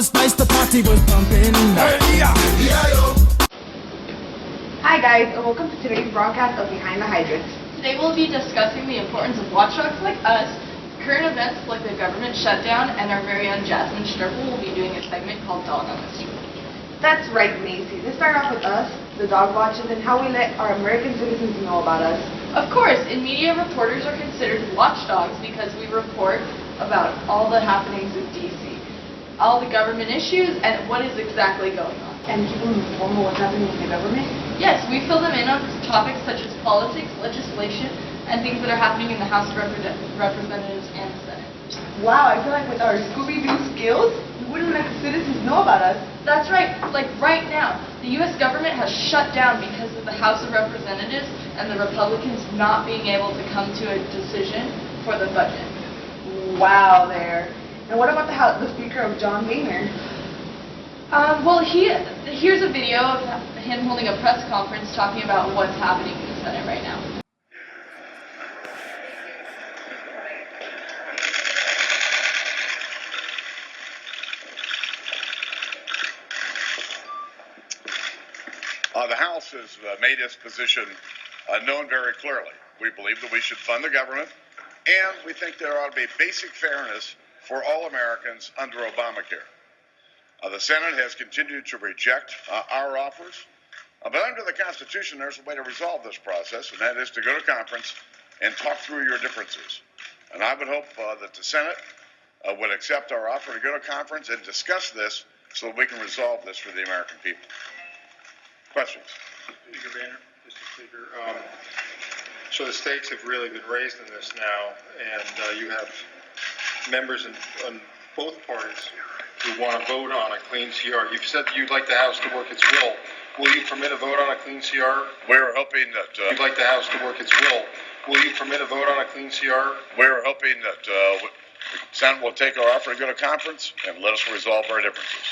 was nice, the party was pumping. Hi guys, and welcome to today's broadcast of Behind the Hydrants. Today we'll be discussing the importance of watchdogs like us, current events like the government shutdown, and our very own Jasmine Schnurple will be doing a segment called Dog on the Street. That's right, Macy. Let's start off with us, the dog watchers, and how we let our American citizens know about us. Of course, in media, reporters are considered watchdogs because we report about all the happenings in D.C., all the government issues, and what is exactly going on. And keep them informed of what's happening in the government? Yes, we fill them in on topics such as politics, legislation, and things that are happening in the House of Representatives and the Senate. Wow, I feel like with our Scooby-Doo skills, we wouldn't let the citizens know about us. That's right. Like right now, the U.S. government has shut down because of the House of Representatives and the Republicans not being able to come to a decision for the budget. Wow, there. And what about the Speaker of John Boehner? Well, here's a video of him holding a press conference talking about what's happening in the Senate right now. The House has made its position known very clearly. We believe that we should fund the government, and we think there ought to be basic fairness for all Americans under Obamacare. The Senate has continued to reject our offers, but under the Constitution, there's a way to resolve this process, and that is to go to conference and talk through your differences. And I would hope that the Senate would accept our offer to go to conference and discuss this so that we can resolve this for the American people. Questions? Speaker Boehner, Mr. Speaker. So the stakes have really been raised in this now, and you have members on both parties who want to vote on a clean CR. You've said that you'd like the House to work its will. Will you permit a vote on a clean CR? We're hoping that... You'd like the House to work its will. Will you permit a vote on a clean CR? We're hoping that the Senate will take our offer to go to conference and let us resolve our differences.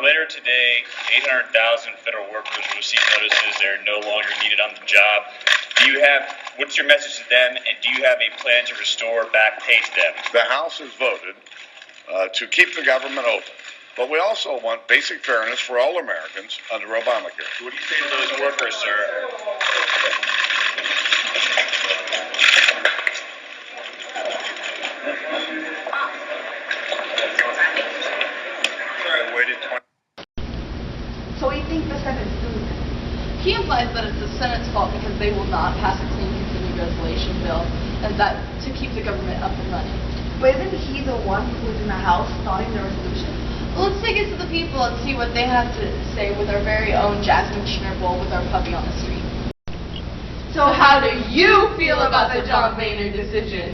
Later today, 800,000 federal workers will receive notices they're no longer needed on the job. What's your message to them, and do you have a plan to restore back pay to them? The House has voted to keep the government open, but we also want basic fairness for all Americans under Obamacare. What do you say to those workers, sir? So we think the Senate's doing this. He implies that it's the Senate's fault because they will not pass a clean continued resolution bill, and that to keep the government up and running. But isn't he the one who's in the House starting the resolution? Well, let's take it to the people and see what they have to say with our very own Jasmine Schnurple with our puppy on the street. So how do you feel about the John Boehner decision?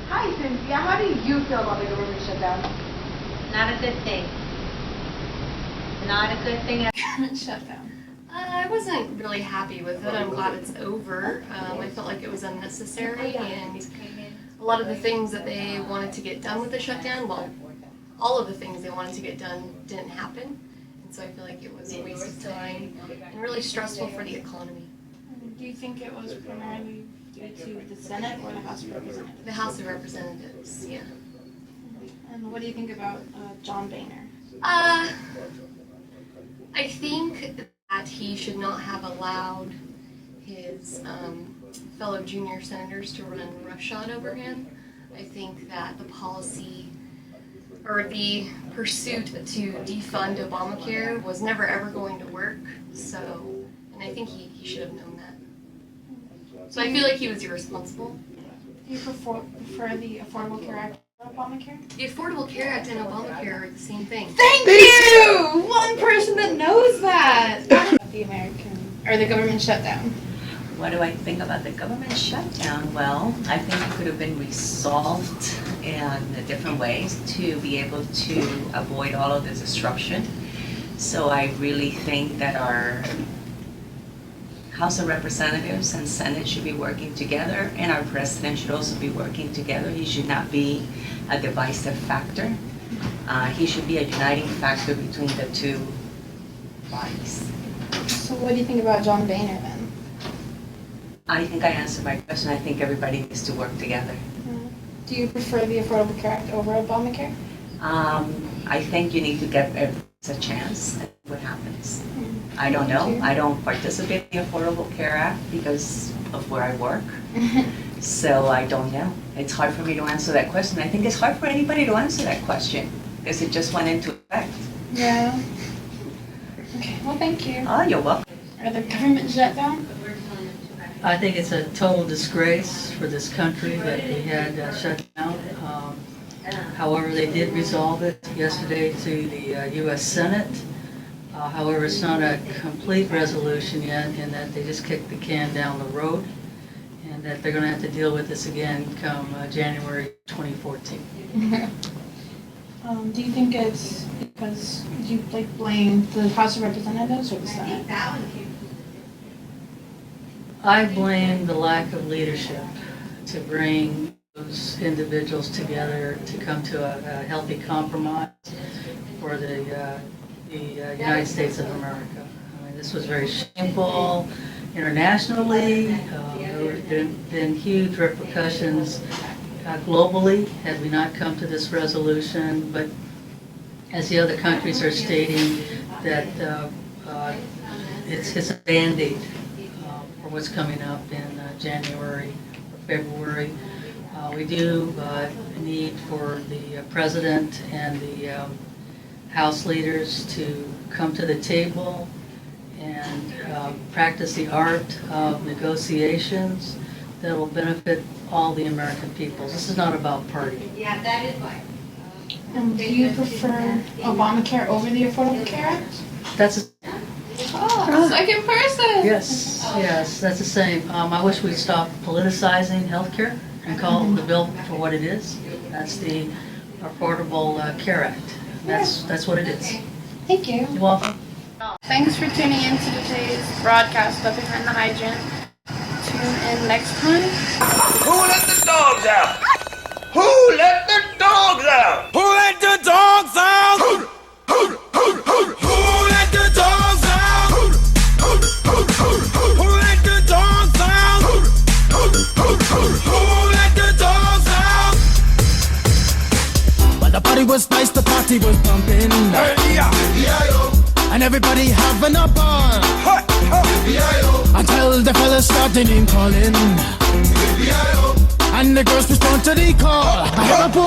Hi, Cynthia. How do you feel about the government shutdown? Not a good thing. Not a good thing. Shutdown. I wasn't really happy with it. I'm glad it's over. I felt like it was unnecessary, and a lot of the things that they wanted to get done with the shutdown, well, all of the things they wanted to get done didn't happen, and so I feel like it was a waste of time and really stressful for the economy. Do you think it was primarily due to the Senate or the House of Representatives? The House of Representatives, yeah. And what do you think about John Boehner? I think that he should not have allowed his fellow junior senators to run roughshod over him. I think that the policy or the pursuit to defund Obamacare was never ever going to work, and I think he should have known that. So I feel like he was irresponsible. Do you prefer the Affordable Care Act or Obamacare? The Affordable Care Act and Obamacare are the same thing. Thank you! One person that knows that! The government shutdown. What do I think about the government shutdown? Well, I think it could have been resolved in different ways to be able to avoid all of this disruption. So I really think that our House of Representatives and Senate should be working together, and our President should also be working together. He should not be a divisive factor. He should be a uniting factor between the two bodies. So what do you think about John Boehner then? I think I answered my question. I think everybody needs to work together. Do you prefer the Affordable Care Act over Obamacare? I think you need to give everyone a chance and see what happens. I don't Thank know. you. I don't participate in the Affordable Care Act because of where I work. So I don't know. It's hard for me to answer that question. I think it's hard for anybody to answer that question because it just went into effect. Yeah. Okay, well, thank you. Oh, you're welcome. Are the government shut down? I think it's a total disgrace for this country that we had shut down. However, they did resolve it yesterday to the U.S. Senate. However, it's not a complete resolution yet in that they just kicked the can down the road and that they're going to have to deal with this again come January 2014. Do you think it's because you blame the House of Representatives or the Senate? I blame the lack of leadership to bring those individuals together to come to a healthy compromise for the United States of America. I mean, this was very shameful internationally. There have been huge repercussions globally had we not come to this resolution, but as the other countries are stating that it's a Band-Aid for what's coming up in January or February. We do need for the President and the House leaders to come to the table and practice the art of negotiations that will benefit all the American peoples. This is not about party. Do you prefer Obamacare over the Affordable Care Act? That's Oh, second person. yes, that's the same. I wish we'd stop politicizing healthcare and call the bill for what it is. That's the Affordable Care Act. That's what it is. Thank you. You're welcome. Thanks for tuning in to today's broadcast of Behind the Hydrant. Tune in next time. Who let the dogs out? Who let the dogs out? Who let the dogs out? Who let the dogs out? Who let the dogs out? Who let the dogs out? Well, the party was nice, the party was pumping. And everybody having a ball. Until the fellas started name calling. And the girls respond to the call. I have a boom